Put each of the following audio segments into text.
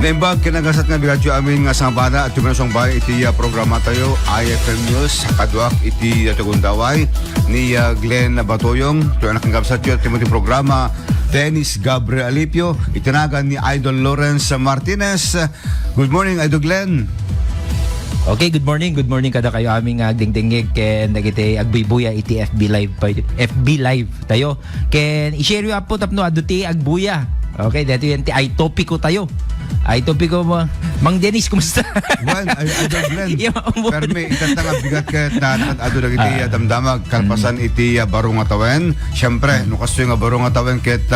Naimbag kinagasat nga bigadyo amin nga sang bana at yung sang bahay iti programa tayo IFM News kadwak iti tagundaway ni Glenn Batoyong to anak ng gabsat yun timoti programa Dennis Gabriel Alipio itinagan ni Idol Lawrence Martinez. Good morning Idol Glenn. Okay, good morning kada kayo aming agdingdingig ken dagiti agbibuya iti FB live tayo ken i-share yu po tapno aduti agbuya. Okay, dito yan ti ay topiko tayo. Ay topiko mo Mang Dennis, kumusta? Well, Idol Glenn. Perme itatanga bigat ket na adu dagiti damdamag kalpasan iti barong atawen. Syempre, no kasto nga barong atawen ket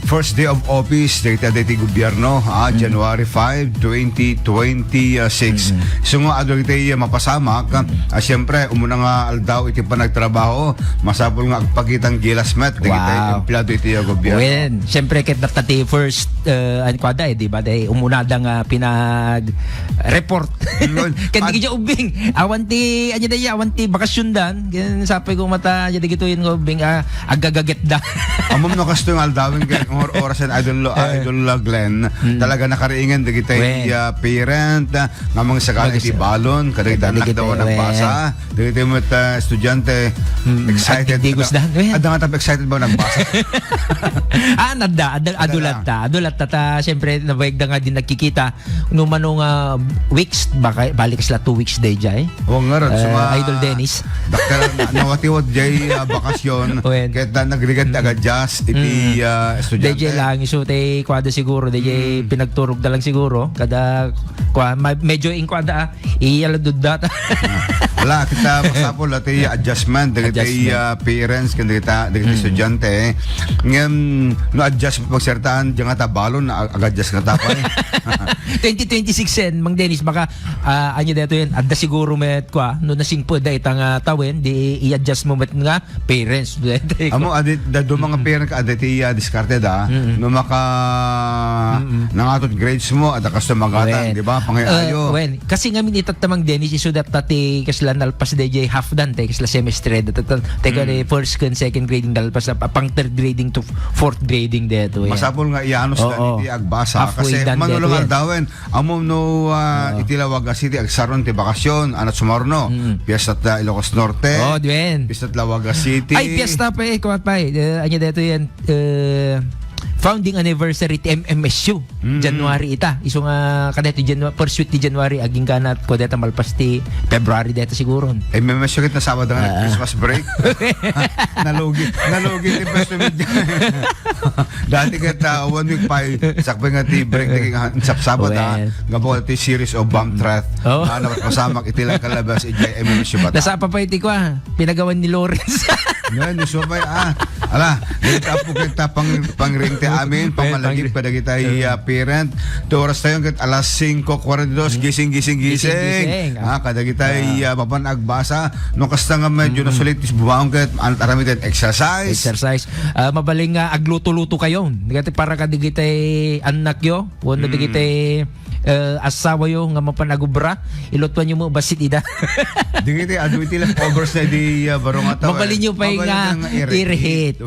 first day of office dagiti gobyerno January 5, 2026. So nga adu dagiti mapasamak syempre umuna nga aldaw iti panagtrabaho masabol nga agpakitang gilasmet dagiti empleyado iti gobyerno. Well, syempre ket natati first kwada di ba? Dahil umunada nga pinag-report. Kan di kaya ubing. Awanti, awanti bakasyon dan. Kan sapay ko mata, jadi gituin ko ubing, agagaget da. Amom no kasto yung aldawin kaya orasan Idol Glenn. Talaga nakariingan di kita parent, nga mga sakala iti balon, kada kita anak daw ng basa. Di kita yung estudyante, excited. Ada nga tapos excited ba nagbasa? Adulat ta. Siyempre, nabayag da nga din nakikita no manong weeks balik sila 2 weeks day jay. Oo nga ron Idol Dennis. Daktar nawatiwod jay bakasyon ket nagrigad agad just iti estudyante. DJ lang iso tay kwada siguro DJ pinagturog da lang siguro kada medyo inkwada iyaladud data. Wala kita pasapol ati adjustment dagiti parents ken dagiti estudyante. Ngem no adjust pagsertaan jang ata balonag-adjust nga tapay. 2026 sen Mang Dennis baka anyo dito yan adda siguro met kwa no nasingpo da itang tawen di i-adjust mo met nga parents amo adit do mga parent ka aditi diskarte da no maka nangatot grades mo ada kasto magatan di ba pangayo kasi ngamin itatamang Dennis iso dat tati kasla nalpas DJ half dan te kasla semestre teka first and second grading dalpas pang third grading to fourth grading dito masapol nga ianos da iti agbasa kasi manulong dawen amom no itilawag city agsaron ti bakasyon anat sumarno Fiesta ta Ilocos Norte Fiesta Lawaga City ay Fiesta pa kumat pa anya dito yan founding anniversary ti MMSU January ita iso nga kadto January first week ti January aging kanat ko deta malpas ti February deta siguro MMSU ket na Sabado nga Christmas break nalugi ti first week dati ket 1 week pa sakbay nga ti break ti Sabado nga po ti series of bomb threat napat pasamak iti lang kalabas ijay MMSU bata nasa pa iti ko pinagawan ni Lawrence ngayon so may ala dito po kita pangring ti amin pamalagip pa kita parent to oras tayo ket alas 5:42 gising kada kita papan agbasa no kasta nga medyo nasulit is bumaong ket arami ket exercise mabaling nga agluto-luto kayo digiti para kadigitay anak yo wano digitay asawa yo nga mapanagubra ilotwan nyo mo basit ida digiti adu iti leftovers na di barong ataw mabalin nyo pa nga irhit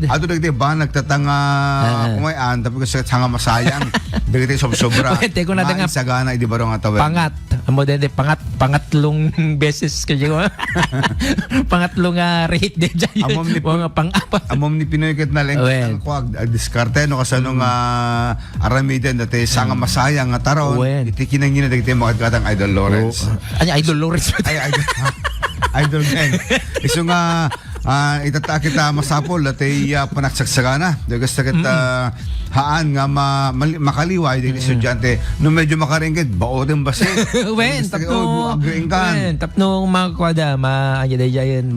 adu digiti ba nagtatanga kumayan tapos kasi hanga masayang digiti sobra teko na nga sagana di barong ataw pangat amo dede pangatlong beses kayo pangatlong rehit de jay mga pang-apat amom ni Pinoy ket na lang ko diskarte no kasano nga aramiden dati sanga sayang nga taraw iti kinangina dagiti mo katang Idol Lawrence Idol Lawrence Idol Glenn iso nga itata kita masapol dati panagsagsagana dagas kita haan nga makaliway dagiti estudyante no medyo makaringgit baoden basi tapno magkwada maayadayan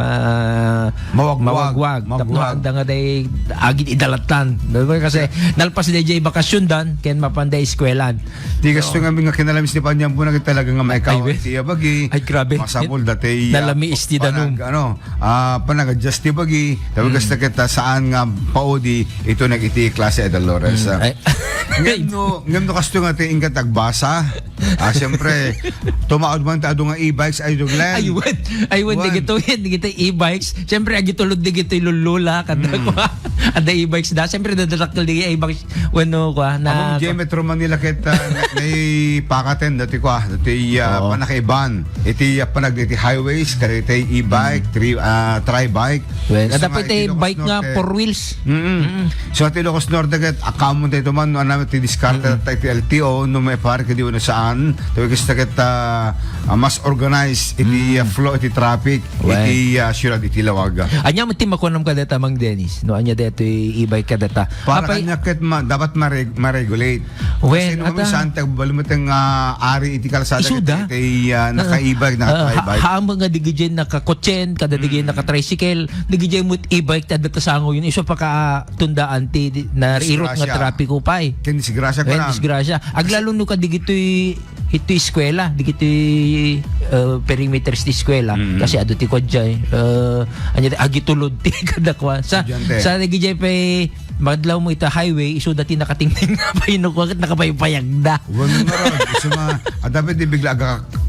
mawagwag tapno anda nga day agit idalatan kasi nalpas DJ bakasyon dan ken mapanday eskwelan di gasto nga mga kinalamis ni panyam po na talaga nga maikaw iti bagi ay grabe masapol dati nalami isti danum panag-adjust ti bagi tapos kita saan nga paudi ito nag-iti klase Idol Lawrence ngam no kasto nga ti ingat agbasa siyempre tumaod man ta nga e-bikes Idol Glenn aywan digito e-bikes siyempre agitulod digito lulula kada ko Ada e-bikes da. Siyempre, dadakil di e-bikes. Wano ko, na... Among J Metro Manila ket may pakaten dati ko dati Oo. panakaiban iti panag iti highways kaya iti e-bike tri-bike Well, So, ada pa iti Ilocos bike nga Norte- 4 wheels. So at Ilocos Norte ket akamon tayo man no namin ti discard iti LTO no may pare kadi na saan tayo kasi ket mas organized iti flow iti traffic Well. iti syudad iti Lawaga. Anya mo timakunam ka data Mang Dennis. No, anya dito e-bike ka data. Para Apay- kanya ket dapat ma-regulate. When, Kasi nung ata- minsan balumuteng ari iti kalsada Isuda. iti naka-e-bike, naka-tri-bike. Haamo nga digidyen nakakotsen, kada digidyen naka-tricycle, digidyen mo iti-bike ta data sango yun. Iso pa ka tundaan ti na irot nga Disgrasya. trapiko pay. Ken disgrasya ko Well, na. disgrasya. Aglalo no ka digitoy ito eskwela, digitoy perimeters ti eskwela kasi ado ti kodjay. Anya agitulod ti kadakwa. Estudyante. Sa digidyen pay madlaw mo ita highway iso dati nakatingting na payno ko nakapaypayag da. Wan mo ron. Gusto dapat di bigla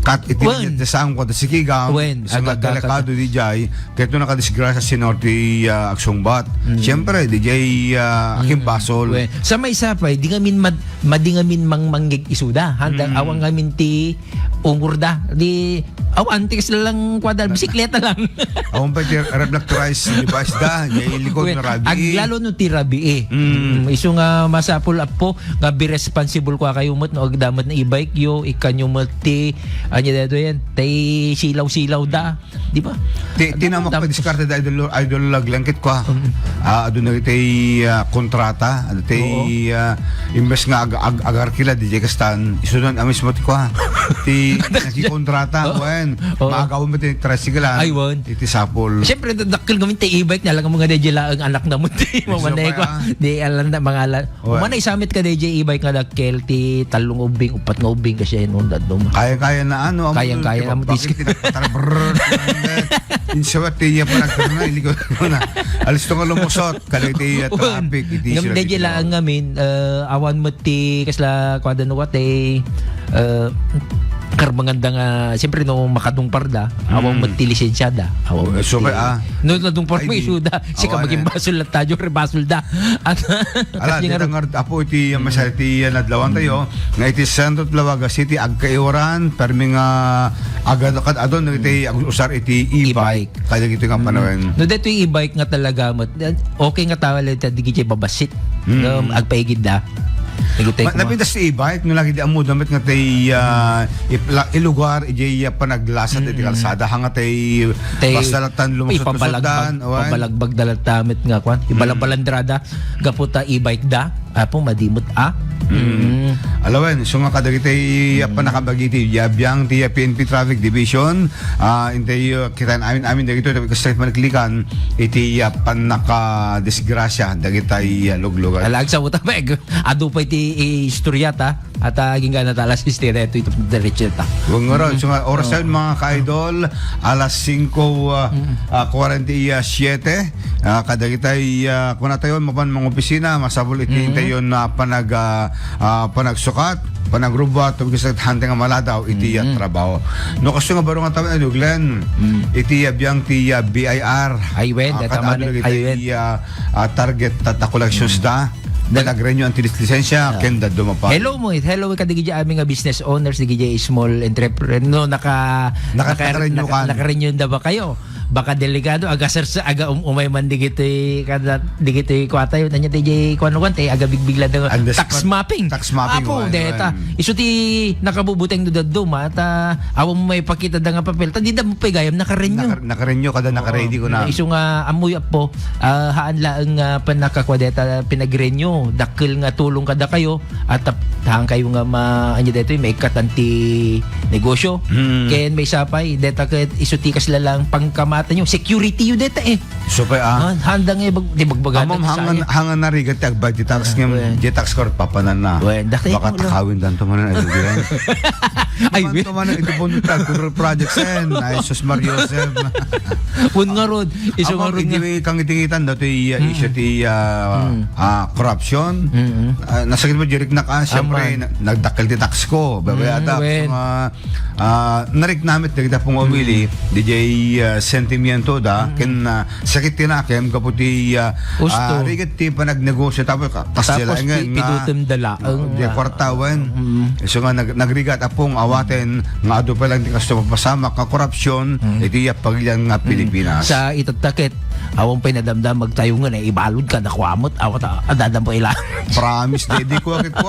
kat iti Wen. dasang ko si Kigam. Wen. Gusto nga Aga- delikado di jay. Kaya ito nakadisgrasya si Norte Aksungbat. Siyempre, di jay aking basol. We, sa may sapay, di ngamin madingamin manggig isuda. Handa awang ngamin ti ungurda. Di antikas lang kwadal bisikleta lang. Awang pa reflectorized device da. Jay likod na rabi. Aglalo no ti rabi iso nga masapul po nga be responsible ko kayo mot no agdamat na e-bike yo ikanyo mot ti anya dado yan tay silaw da. Di ba? Tinamak pa diskarte da idol laglangkit ko. Ado na itay kontrata. Ado tay imbes nga agar kila di jay kastan. Isunan amis mo ti ko. Ti nakikontrata. Wen. Oo. Maagawin mo ti tricycle. Ay, wen. Iti sapol. Siyempre, dadakil gamin tayo e-bike na lang mga DJ ang anak na mo. Mamanay ko. Di alam na mga alam. Well. Mamanay samit ka DJ e-bike nga dakil ti talong ubing, upat nga ubing kasi yun. Kaya-kaya na ano. Kayang-kaya na mo, Bakit insawat tiya pa nagkarna. Hindi ko na. Alis to nga lumusot. Kalay tiya traffic. Ngam DJ lang ngamin, awan mo ti kasla kwada no wat karbanganda nga siyempre no makadung parda awang ti lisensyada awang So, no nadung par mo Ay, isuda si ka awan, maging basol at tayo rebasol da at Ala, di nga apo iti masaya iti nadlawan tayo nga iti Santo Lawaga City agkaiuran permi nga agad adon iti usar iti e-bike kaya ito nga panawin. no dito yung e-bike nga talaga okay nga tawal ito di kichay babasit agpaigid da Napintas ti e-bike no lagi di amo damit nga tay ilugar ijay panaglasat iti kalsada hanga tay basalatan lumusot dan pabalagbag dalat tamit nga kwan ibalabalandrada gaputa e-bike da apo madimot Alawen, so nga kadagitay panakabagiti yabyang ti PNP Traffic Division intay kita amin dagito tabi straight man klikan iti panaka disgrasya dagitay luglugan. Alag sa uta bag adu pa iti istoryata at ginga na talas istorya ito diretso ta. Wag nga ron, so nga oras tayo mga ka-idol alas 5:47 kadagitay kuna tayo mapan mga opisina masabol iti tayo na panagsukat panagrubat ug sa hante nga maladaw iti trabaho no kasi nga baro nga tawen ano Glenn iti biyang ti BIR Ay, wen, tama na, ay, wen. target ta collections da nag-renew ang lisensya kenda dumapa. Hello kadigid aming business owners digid small entrepreneur Naka-renew ka. naka-renew da ba kayo? Baka delikado aga umay man digiti kada digiti kwata yun anya DJ kuno tay aga bigbigla da tax mapping apo deta isu ti nakabubuteng do mata awam may pakita da nga papel ta di da mo pagayam naka-renew kada naka-ready ko na isu nga amoy po haan laeng panakakwadeta pinag-renew dakil nga tulong kada kayo at tahang kayo nga anya deto may katanti negosyo ken may sapay deta ket isu ti kasla lang pangkama nyo security yun dito so pa handang di magbagan amam hangan na rigat ag budget tax ngem tax court papanan na baka takawin dan tumanan ay dugiran ay tumanan ito po nito project sen ay sus Mario Joseph pun nga rod iso nga rod nga kang itingitan dato issue ti corruption nasakit mo direct na ka syempre nagdakkel ti tax ko babaya ata narik namit kita pong umili DJ Sent sentimiento da ken sakit tinakem kaputi Gusto. rigat ti panagnegosyo tapos kasila Tapos pidutem dala. di kwartawan. So nga nagrigat apong awaten nga ado pa lang di kasto mapasama ka korupsyon iti pagyan nga Pilipinas. Sa itatakit, awang pinadamdam magtayo nga na ibalod ka na kuamot, awat adadam po ilan. Promise di ko akit ko.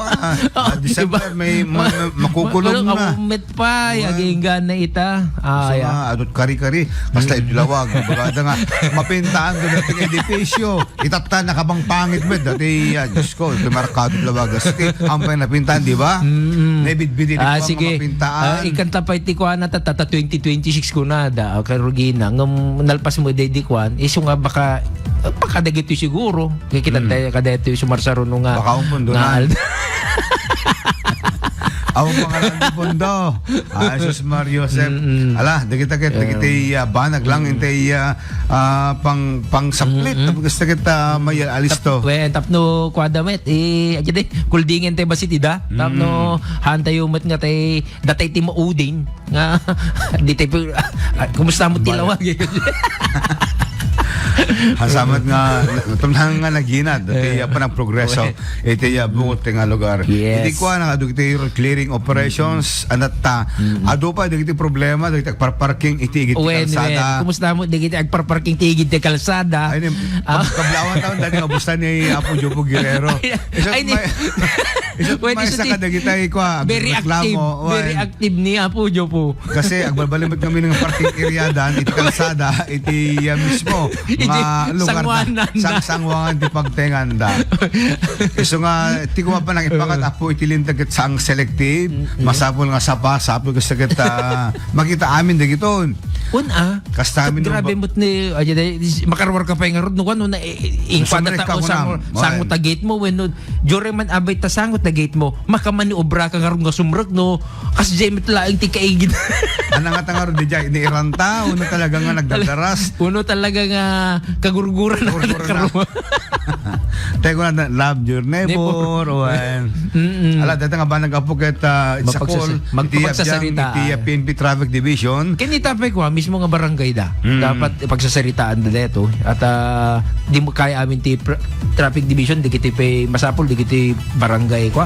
December may makukulong na. Awumit pa, yaginggan na ita. So nga, adot kari-kari, basta ilawag. Bagada nga, mapintaan doon natin edipisyo. Itata na kabang pangit med. Dati, Diyos ko, tumarkado lawag. Kasi, ampay na pintaan, di ba? Naibidbidin ko ang sige. mga pintaan. Ikanta pa iti kuan na tata 2026 ko na da. Karugina, ngam nalpas mo dedi kuan, iso nga baka dagito siguro. Kaya kita tayo kadito sumarsaro nung nga. Baka umpundo na. Awang mga lang pondo. Jesus Mario Joseph. Ala, dagit-dagit banag lang intay pang saplit. Tapos kita may alisto. Wen tapno kwadamet ajede kuldingen te basit ida. Tapno hantayo met nga tay datay ti maudin nga di tay kumusta mo tilawag. Hasamat nga tumnang nga naginad iti pa ng progreso iti bungot nga lugar. Yes. Iti kwa na adu iti clearing operations anatta adu pa iti problema iti parking iti igit kalsada. Kumusta mo digit agparparking ti igit ti kalsada. Ay kablawan taon dati nga ni Apo Jopo Guerrero. Isot may sa kadagitay kwa very active ni Apo Jopo. Kasi agbalbalimot kami ng parking area dan iti kalsada iti mismo nga lugar na sangwangan di pagtenganda. So nga ti ko pa nang ipakat Apo itilintag sang selective masapol nga sapol kasi kita makita amin dagiton. Kastamin grabe mo't ni makarwar ka pa yung rod no na ingpada tao sangot ta gate mo when jure man abay ta sangot na gate mo makamani obra ka nga sumrek no kas jemit laing ti kaigid. Ana nga tanga rod di jay ni iranta uno talaga nga nagdadaras. Uno talaga nga kagurguran na karuma. Teko na love your neighbor ala data nga ba nag-apo kita sa call magpagsasarita iti PNP Traffic Division kinita pa ko mismo nga barangay da dapat pagsasaritaan da deto at di mo kaya amin ti Traffic Division di kiti pay masapol di kiti barangay ko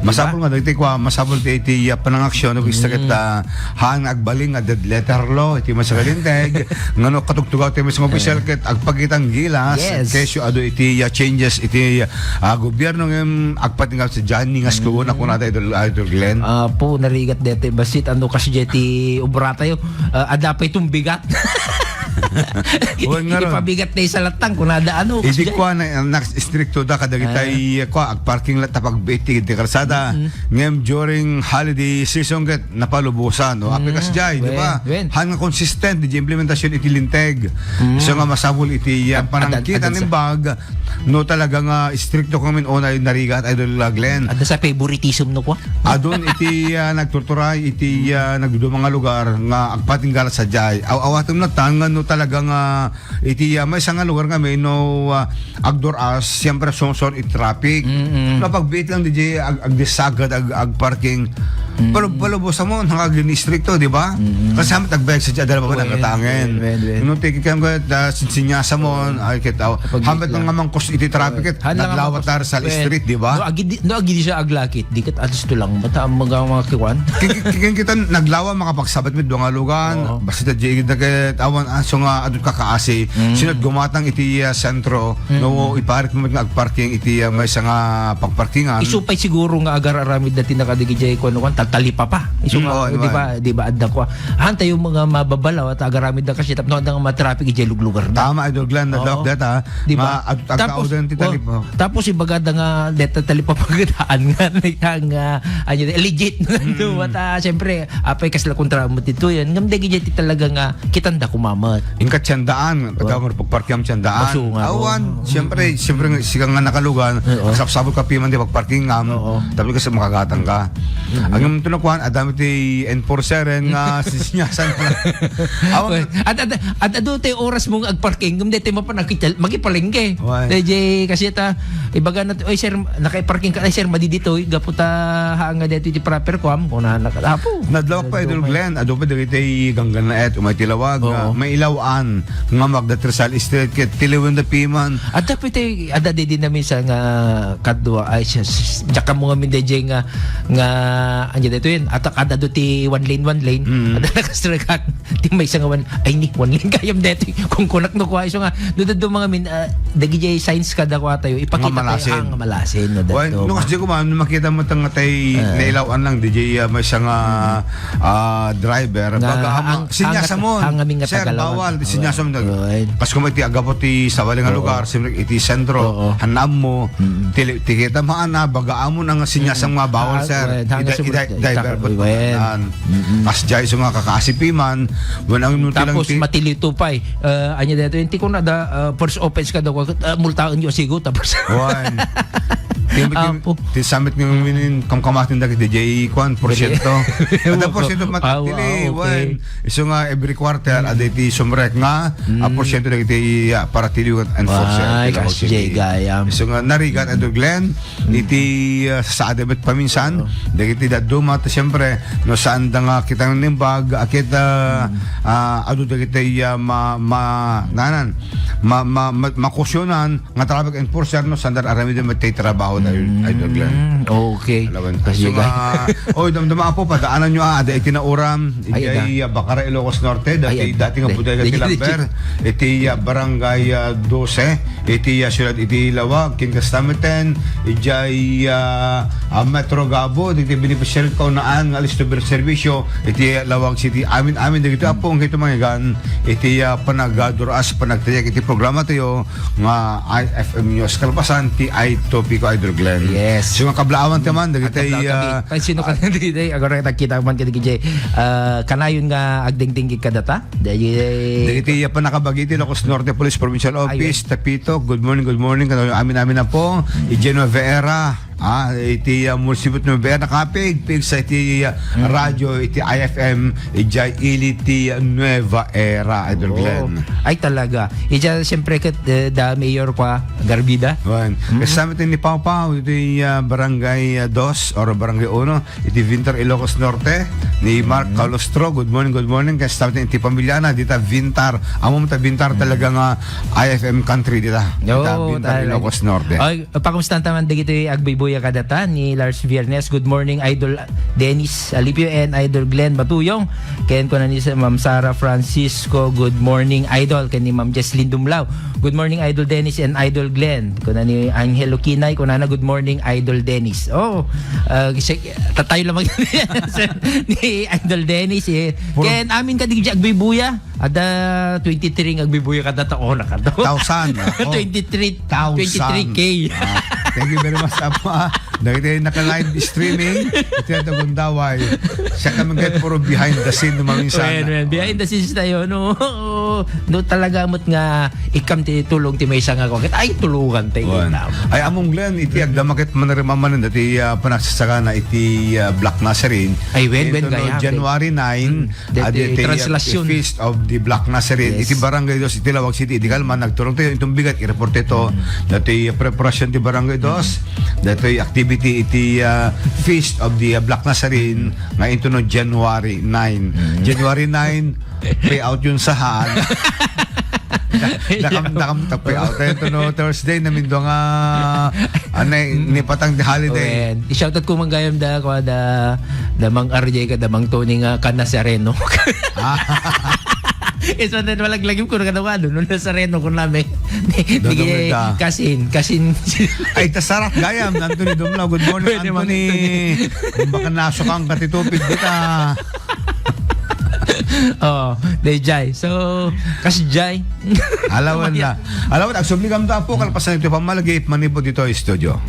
masapol nga dagiti ko masapol ti panangaksyon ug isa kita hang agbaling nga dead letter law iti masagalinteg ngano katugtugaw ti mas official ket agpagitang gilas kesyo ado iti changes iti gobyerno ngem agpatingal sa Johnny nga school na kunada idol Glenn po narigat dete basit ano kasi jeti obrata yo adapay itong bigat. Ipabigat na sa latang kung nada ano. Hindi ko na stricto da kadagitay ko agparking lot tapag beti di kalsada. Ngem during holiday season ket napalubusan no. Apikas jay, di ba? Hang consistent di implementasyon iti linteg. So nga masabol iti panangkita ning bag no talaga nga stricto kami onay narigat idol Glenn. Ada sa favoritism no ko. Adon iti nagturturay iti nagdudo mga lugar nga agpatinggal sa jay. Awatom na tangan no talagang iti may isang lugar kami no agdor as siyempre sonsor iti traffic. Kapag bit lang DJ agdisagad agparking palubos mo nakaglistrikto di ba? Kasi hamat agbek sa jay dalawa pa nagkatangin. No tiki kam sinyasa mo ay kitaw. Hamat nga mang kos iti traffic naglawat tar sa street di ba? No agi siya aglakit diket atos to lang mata mga kiwan. Kita naglawa makapagsabat med nga lugan basta jay dagat awan so nga adut kakaasi sinod gumatang iti sentro no iparit mo nga agparking iti may isa nga pagparkingan isupay siguro nga agar aramid dati nakadigijay ko no talipa pa iso nga di ba adda ko hanta yung mga mababalaw at agaramid na kasi tapno nga ma-traffic ijay luglugar na tama idol Glenn na dok data di ba tapos ibagada nga deta talipa pagdaan nga legit no mata syempre apay kasla kontra mo dito yan ngam dagi talaga nga kitanda kumamat ingkat tiyandaan pagkakor pagparking tiyandaan awan syempre sigang nga nakalugan sapsabot ka piman di pagparking ngam tapos kasi makagatang ka ang Isang tunakuan, adami ti enforceren nga sisinyasan na. Awan, At ado tayo oras mong agparking, kung dito mo pa magipalengke. Why? DJ, kasi ibaga na, oy sir, nakaiparking ka, ay sir, madidito, gaputa haanga dito di proper kuam, kung na nakatapo. nadlawak pa Idol Glenn, ado pa dito ganggan na et, umay tilawag, Oo. may ilawaan, nga magdatresal street, kit tiliwan na piman. At dapat ada din namin sa nga kadwa ay siya tsaka mga min DJ nga anya dito yun at ada do ti one lane at nakastrakan ti may isang one ay ni one lane kayam dito kung kunak no kuha iso nga do mga min DJ signs kada kuha tayo ipakita tayo ang malasin no Well, dato. nung kasi ko man, makita mo tang tay nailawan lang DJ may isang driver Nga, baga sinyasa mo ang aming nga sir Tagalawan. bawal sinyasa mo Right. kas kung may ti agapot ti sawali nga lugar simrik iti sentro Oo. hanam mo tikita maana baga mo nang sinyasang mga bawal sir well, hanga sa driver po well. kas jay sa mga kakaasipiman wanang nuti lang Tapos matilito pa anya dito hindi ko na first offense ka daw multaan yo sigo tapos Juan. Apo. Ti summit ng minin kamkamatin dagit DJ Kwan porsyento. Ada porsyento matili Juan. Iso nga every quarter ada ti sumrek nga porsyento dagit ti para tiliw and enforcer. Ay, kasi Jay Gayam. Iso nga narigat Idol Glenn iti sa adabet paminsan dagit ti daduma ta syempre no saan da nga kitang nimbag akit adu dagit ti makusyonan nga traffic enforcer no sandar arami din matay trabaho na Idol Glenn. Okay. Alawan. Kasi So nga, damdama po, padaanan nyo ada itinauram, Ay, iti Bacara Ilocos Norte, Ay, dati nga bodega ti Lamber, iti Barangay 12, iti Syudad iti Lawag, Kinkastameten, iti Metro Gabo, iti beneficial kaunaan nga listo ber servisyo, iti Lawag City, amin dito apong ito mga gan, iti panagaduras, panagtayak, iti programa tayo, nga IFM News, kalpasan, ti I-Topico Idol Glenn. Yes. So nga kablaawan ka man, dagitay Ay sino ka dito agora nakita man kay DJ kanayon nga agdingding kadata dagitay pa nakabagiti Ilocos Norte Police Provincial Office Tapito. Good morning kanayo amin na po Genova Vera iti munisipyo ng Vera nakapig sa iti radyo iti IFM ijay iliti Nueva Era Idol Glenn. Ay talaga ija siyempre kat da mayor pa Garbida Juan. Kasama ni Pau Pau iti Barangay 2 or Barangay 1 iti Vintar Ilocos Norte ni Mark Calostro. Good morning kasama iti pamilyana dita Vintar amo ta Vintar talaga nga IFM country dita Vintar Ilocos Norte. Ay pakamusta taman dito agbibuya kadata ni Lars Viernes. Good morning Idol Dennis Alipio and Idol Glenn Batuyong ken ko na ni Ma'am Sara Francisco. Good morning Idol ken ni Ma'am Jesslyn Dumlao. Good morning Idol Dennis and Idol Glenn. Ko na ni Angelo Kinay ko na good morning Idol Dennis. Tatayo lang ni Idol Dennis ken amin ka digja agbibuya ada 23 ng agbibuya kada taon na kada 1,000 23K. Thank you very much Apa. Dahil naka-live streaming ito yung tagundaway siya kami kahit puro behind the scene maminsan. Behind the scenes tayo no talaga mo't nga ikam ti tulong ti may isang ako ay tulungan tayo ay among Glenn iti agdamakit manarimaman dati panagsasaka na iti Black Nazarene ay when gaya January 9 translasyon Feast of the Black Nazarene iti Barangay 2 iti Lawag City iti Kalman nagturong tayo itong bigat i-report ito dati preparasyon ti Barangay 2 dati activity iti Feast of the Black Nazarene nga ito no January 9 January 9 payout yun sa Han nakam payout ito no Thursday namin doon nga ni patang the holiday i-shoutout ko manggayam da mang RJ ka mang Tony nga kanasareno Isa na malaglagim ko na kanawa doon sa Reno ko namin. Kasin. Ay, tasarap gayam. Anthony Dumlao. Good morning, Anthony. Baka nasukang katitupid kita. Jai. So, kasi Jai. Alawan, agsubligam ta po. Kalpasan ito pamalagay. Manipod dito studio.